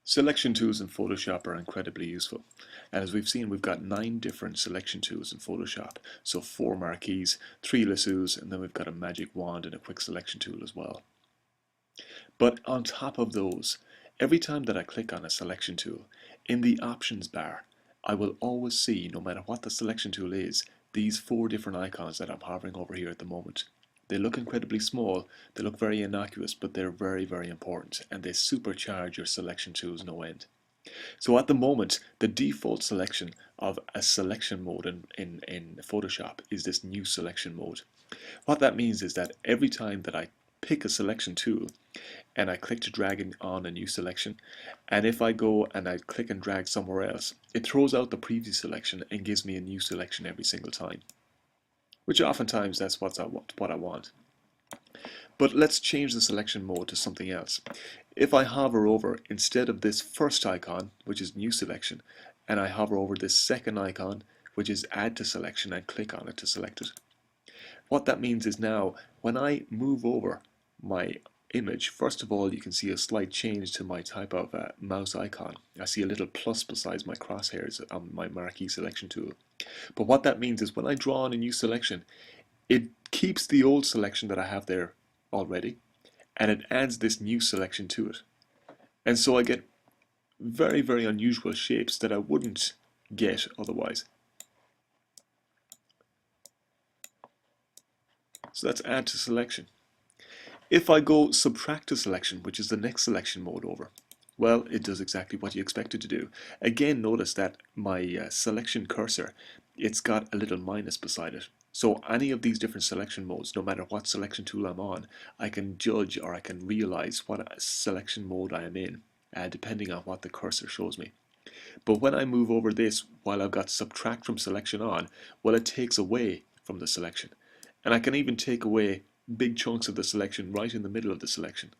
Selection tools in Photoshop are incredibly useful, and as we've seen, we've got 9 different selection tools in Photoshop. So 4 marquees, 3 lassos, and then we've got a magic wand and a quick selection tool as well. But on top of those, every time that I click on a selection tool, in the options bar, I will always see, no matter what the selection tool is, these 4 different icons that I'm hovering over here at the moment. They look incredibly small, they look very innocuous, but they're very, very important, and they supercharge your selection tools no end. So at the moment, the default selection of a selection mode in Photoshop is this new selection mode. What that means is that every time that I pick a selection tool and I click to drag on a new selection, and if I go and I click and drag somewhere else, it throws out the previous selection and gives me a new selection every single time. Which oftentimes that's what I want. But let's change the selection mode to something else. If I hover over, instead of this first icon, which is new selection, and I hover over this second icon, which is add to selection, and click on it to select it. What that means is now, when I move over my image, first of all, you can see a slight change to my type of mouse icon. I see a little plus beside my crosshairs on my marquee selection tool. But what that means is when I draw on a new selection, it keeps the old selection that I have there already, and it adds this new selection to it. And so I get very, very unusual shapes that I wouldn't get otherwise. So that's add to selection. If I go subtract to selection, which is the next selection mode over, well, it does exactly what you expect it to do. Again, notice that my selection cursor, it's got a little minus beside it. So any of these different selection modes, no matter what selection tool I'm on, I can judge or I can realize what selection mode I am in, depending on what the cursor shows me. But when I move over this, while I've got subtract from selection on, well, it takes away from the selection. And I can even take away big chunks of the selection right in the middle of the selection.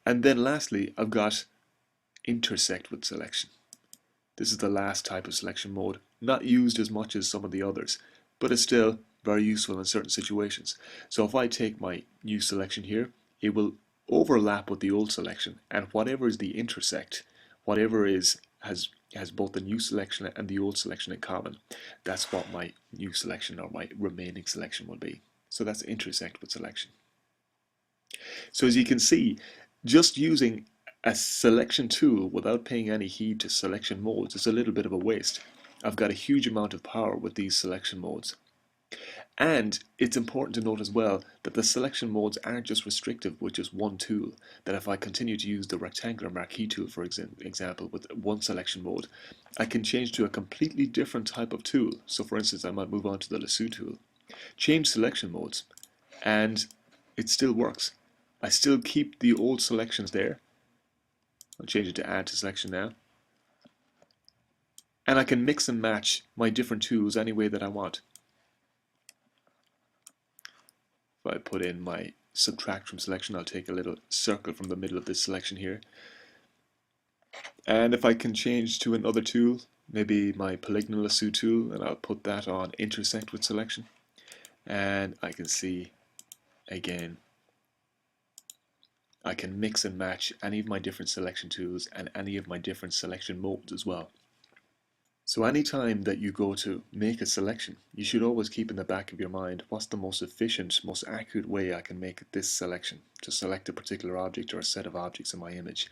And then lastly, I've got intersect with selection. This is the last type of selection mode, not used as much as some of the others, but it's still very useful in certain situations. So if I take my new selection here, it will overlap with the old selection, and whatever is the intersect, whatever has both the new selection and the old selection in common, that's what my new selection or my remaining selection will be. So that's intersect with selection. So as you can see, just using a selection tool without paying any heed to selection modes is a little bit of a waste. I've got a huge amount of power with these selection modes. And it's important to note as well that the selection modes aren't just restrictive with just one tool, that if I continue to use the rectangular marquee tool, for example, with one selection mode, I can change to a completely different type of tool. So for instance, I might move on to the lasso tool, change selection modes, and it still works. I still keep the old selections there. I'll change it to add to selection now. And I can mix and match my different tools any way that I want. If I put in my subtract from selection, I'll take a little circle from the middle of this selection here. And if I can change to another tool, maybe my polygonal lasso tool, and I'll put that on intersect with selection. And I can see, again, I can mix and match any of my different selection tools and any of my different selection modes as well. So anytime that you go to make a selection, you should always keep in the back of your mind, what's the most efficient, most accurate way I can make this selection to select a particular object or a set of objects in my image.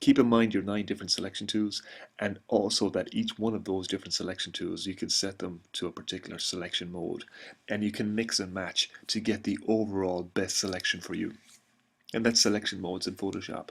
Keep in mind your 9 different selection tools, and also that each one of those different selection tools, you can set them to a particular selection mode, and you can mix and match to get the overall best selection for you. And that's selection modes in Photoshop.